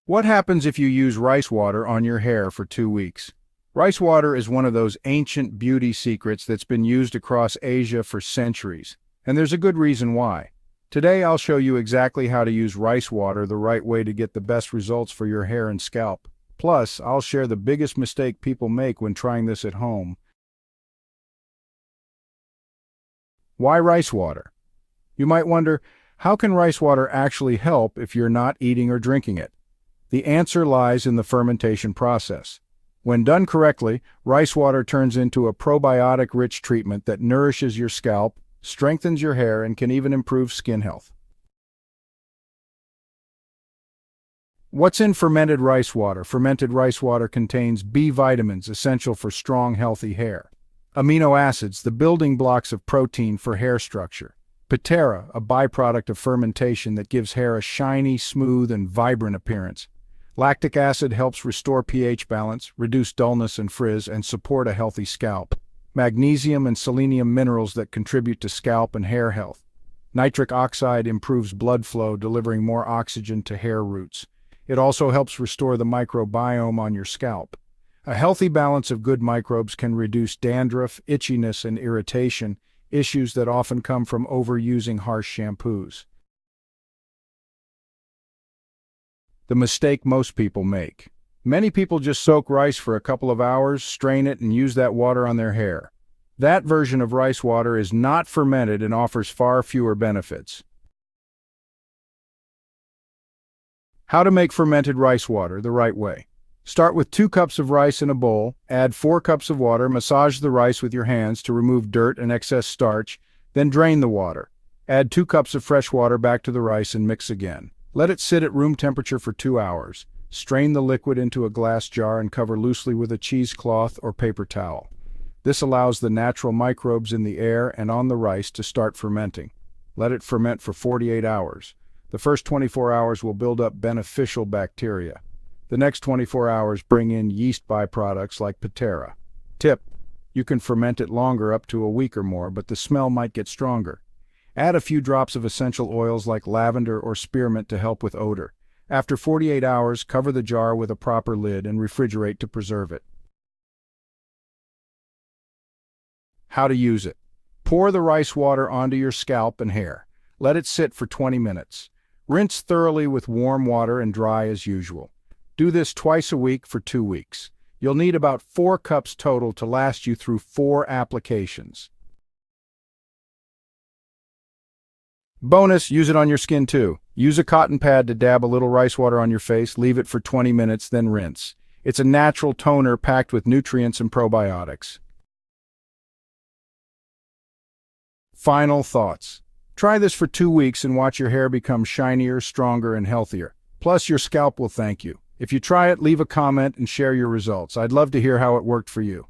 What happens if you use rice water on your hair for 2 weeks? Rice water is one of those ancient beauty secrets that's been used across Asia for centuries, and there's a good reason why. Today I'll show you exactly how to use rice water the right way to get the best results for your hair and scalp. Plus, I'll share the biggest mistake people make when trying this at home. Why rice water? You might wonder, how can rice water actually help if you're not eating or drinking it? The answer lies in the fermentation process. When done correctly, rice water turns into a probiotic-rich treatment that nourishes your scalp, strengthens your hair, and can even improve skin health. What's in fermented rice water? Fermented rice water contains B vitamins essential for strong, healthy hair. Amino acids, the building blocks of protein for hair structure. Pitera, a byproduct of fermentation that gives hair a shiny, smooth, and vibrant appearance. Lactic acid helps restore pH balance, reduce dullness and frizz, and support a healthy scalp. Magnesium and selenium minerals that contribute to scalp and hair health. Nitric oxide improves blood flow, delivering more oxygen to hair roots. It also helps restore the microbiome on your scalp. A healthy balance of good microbes can reduce dandruff, itchiness, and irritation, issues that often come from overusing harsh shampoos. The mistake most people make. Many people just soak rice for a couple of hours, strain it, and use that water on their hair. That version of rice water is not fermented and offers far fewer benefits. How to make fermented rice water the right way. Start with 2 cups of rice in a bowl, add 4 cups of water, massage the rice with your hands to remove dirt and excess starch, then drain the water. Add 2 cups of fresh water back to the rice and mix again. Let it sit at room temperature for 2 hours. Strain the liquid into a glass jar and cover loosely with a cheesecloth or paper towel. This allows the natural microbes in the air and on the rice to start fermenting. Let it ferment for 48 hours. The first 24 hours will build up beneficial bacteria. The next 24 hours bring in yeast byproducts like Pitera. Tip: you can ferment it longer, up to a week or more, but the smell might get stronger. Add a few drops of essential oils like lavender or spearmint to help with odor. After 48 hours, cover the jar with a proper lid and refrigerate to preserve it. How to use it. Pour the rice water onto your scalp and hair. Let it sit for 20 minutes. Rinse thoroughly with warm water and dry as usual. Do this twice a week for 2 weeks. You'll need about 4 cups total to last you through 4 applications. Bonus, use it on your skin too. Use a cotton pad to dab a little rice water on your face, leave it for 20 minutes, then rinse. It's a natural toner packed with nutrients and probiotics. Final thoughts. Try this for 2 weeks and watch your hair become shinier, stronger, and healthier. Plus, your scalp will thank you. If you try it, leave a comment and share your results. I'd love to hear how it worked for you.